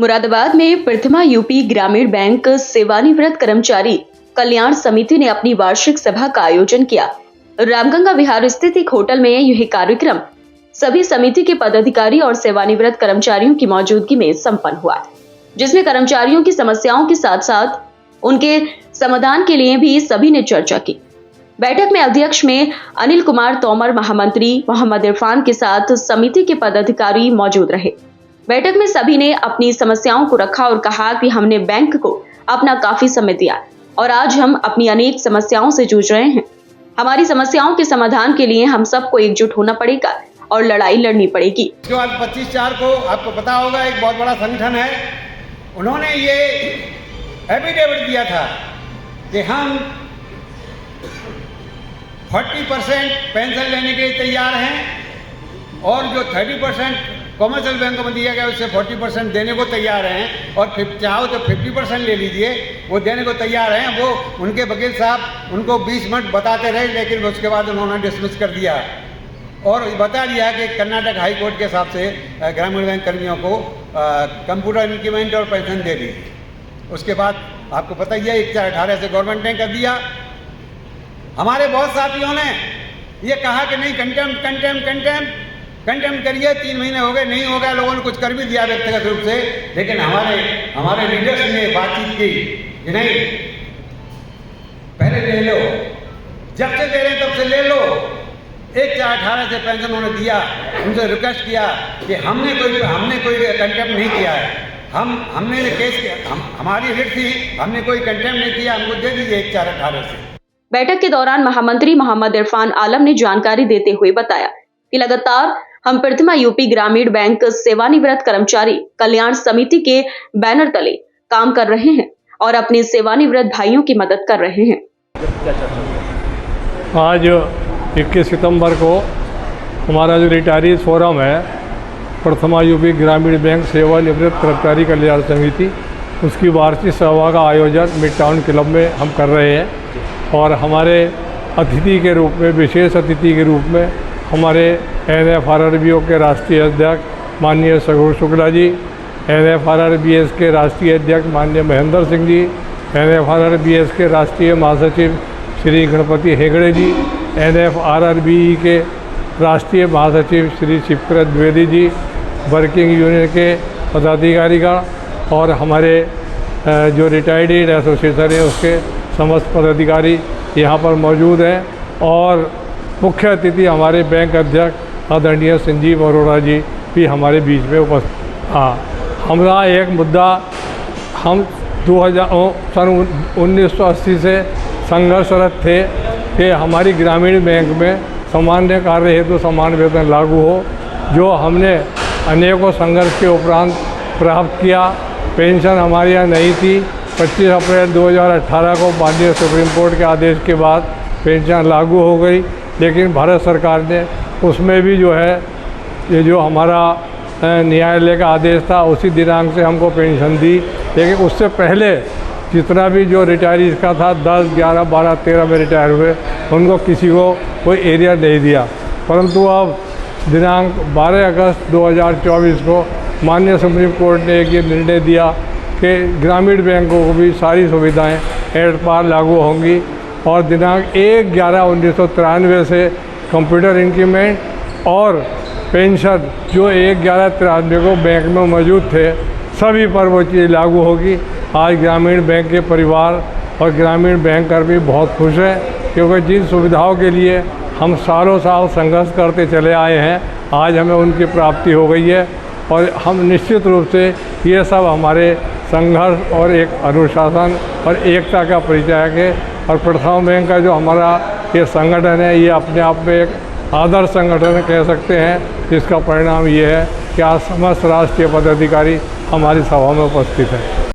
मुरादाबाद में प्रथमा यूपी ग्रामीण बैंक सेवानिवृत्त कर्मचारी कल्याण समिति ने अपनी वार्षिक सभा का आयोजन किया। रामगंगा विहार स्थित एक होटल में यह कार्यक्रम सभी समिति के पदाधिकारी और सेवानिवृत्त कर्मचारियों की मौजूदगी में संपन्न हुआ, जिसमें कर्मचारियों की समस्याओं के साथ साथ उनके समाधान के लिए भी सभी ने चर्चा की। बैठक में अध्यक्ष में अनिल कुमार तोमर, महामंत्री मोहम्मद इरफान के साथ समिति के पदाधिकारी मौजूद रहे। बैठक में सभी ने अपनी समस्याओं को रखा और कहा कि हमने बैंक को अपना काफी समय दिया और आज हम अपनी अनेक समस्याओं से जूझ रहे हैं। हमारी समस्याओं के समाधान के लिए हम सबको एकजुट होना पड़ेगा और लड़ाई लड़नी पड़ेगी। उसके बाद 25/4 को आपको पता होगा, एक बहुत बड़ा संगठन है, उन्होंने ये एफिडेविट दिया था कि हम 40% पेंशन लेने के लिए तैयार हैं और जो 30% कॉमर्शियल बैंकों में दिया गया उससे 40% देने को तैयार हैं और चाहो तो 50% ले लीजिए, वो देने को तैयार हैं। वो उनके वकील साहब उनको 20 मिनट बताते रहे, लेकिन उसके बाद उन्होंने डिसमिस कर दिया और बता दिया कि कर्नाटक हाई कोर्ट के हिसाब से ग्रामीण बैंक कर्मियों को कंप्यूटर इंक्रीमेंट और पेंशन दे दी। उसके बाद आपको पता ही है 1/4 से गवर्नमेंट ने कर दिया। हमारे बहुत साथियों ने ये कहा कि नहीं, कंटेम्प्ट करिए, 3 महीने हो गए, नहीं हो गया, लोगों ने कुछ कर भी दिया व्यक्तिगत रूप से, लेकिन हमारे लीडर्स ने बातचीत की कि नहीं, पहले ले लो, जब से दे रहे तब से ले लो। 1/4 से पेंशन उन्होंने दिया, उनसे रिक्वेस्ट किया कि हमने कोई कंटेम्प्ट नहीं किया है, हमने केस किया, हमारी रिट थी, हमने कोई कंटेम्प्ट नहीं किया, हमको दे दीजिए 1/4 से। बैठक के दौरान महामंत्री मोहम्मद इरफान आलम ने जानकारी देते हुए बताया कि लगातार हम प्रथमा यूपी ग्रामीण बैंक सेवानिवृत्त कर्मचारी कल्याण समिति के बैनर तले काम कर रहे हैं और अपने सेवानिवृत्त भाइयों की मदद कर रहे हैं। आज 21 सितंबर को हमारा जो रिटायरीज फोरम है, प्रथमा यूपी ग्रामीण बैंक सेवानिवृत्त कर्मचारी कल्याण समिति, उसकी वार्षिक सभा का आयोजन मिड टाउन क्लब में हम कर रहे हैं और हमारे अतिथि के रूप में, विशेष अतिथि के रूप में हमारे NFRRBO के राष्ट्रीय अध्यक्ष माननीय सगुण शुक्ला जी, NFRRBS के राष्ट्रीय अध्यक्ष माननीय महेंद्र सिंह जी, NFRRBS के राष्ट्रीय महासचिव श्री गणपति हेगड़े जी, NFRRBE के राष्ट्रीय महासचिव श्री शिवकृत द्विवेदी जी, वर्किंग यूनियन के पदाधिकारीगण और हमारे जो रिटायर्ड एसोसिएशन है उसके समस्त पदाधिकारी यहाँ पर मौजूद हैं और मुख्य अतिथि हमारे बैंक अध्यक्ष आदरणीय संजीव अरोड़ा जी भी हमारे बीच में उपस्थित। हमारा एक मुद्दा, हम सन 1980 से संघर्षरत थे कि हमारी ग्रामीण बैंक में सामान्य कार्य हेतु समान वेतन लागू हो, जो हमने अनेकों संघर्ष के उपरांत प्राप्त किया। पेंशन हमारे यहाँ नहीं थी। 25 अप्रैल 2018 को माननीय सुप्रीम कोर्ट के आदेश के बाद पेंशन लागू हो गई, लेकिन भारत सरकार ने उसमें भी जो है ये जो हमारा न्यायालय का आदेश था उसी दिनांक से हमको पेंशन दी, लेकिन उससे पहले जितना भी जो रिटायरीज का था 10, 11, 12, 13 में रिटायर हुए, उनको किसी को कोई एरिया नहीं दिया। परंतु अब दिनांक 12 अगस्त 2024 को माननीय सुप्रीम कोर्ट ने एक ये निर्णय दिया कि ग्रामीण बैंकों को भी सारी सुविधाएं एट पार लागू होंगी और दिनांक 1/11/1993 से कंप्यूटर इंक्रीमेंट और पेंशन जो 1/11/93 को बैंक में मौजूद थे, सभी पर वो चीज़ लागू होगी। आज ग्रामीण बैंक के परिवार और ग्रामीण बैंक कर्मी बहुत खुश हैं, क्योंकि जिन सुविधाओं के लिए हम सालों साल संघर्ष करते चले आए हैं, आज हमें उनकी प्राप्ति हो गई है और हम निश्चित रूप से ये सब हमारे संघर्ष और एक अनुशासन और एकता का परिचायक है। और प्रथमा बैंक का जो हमारा ये संगठन है, ये अपने आप में एक आदर्श संगठन कह सकते हैं, जिसका परिणाम ये है कि आज समस्त राष्ट्रीय पदाधिकारी हमारी सभा में उपस्थित हैं।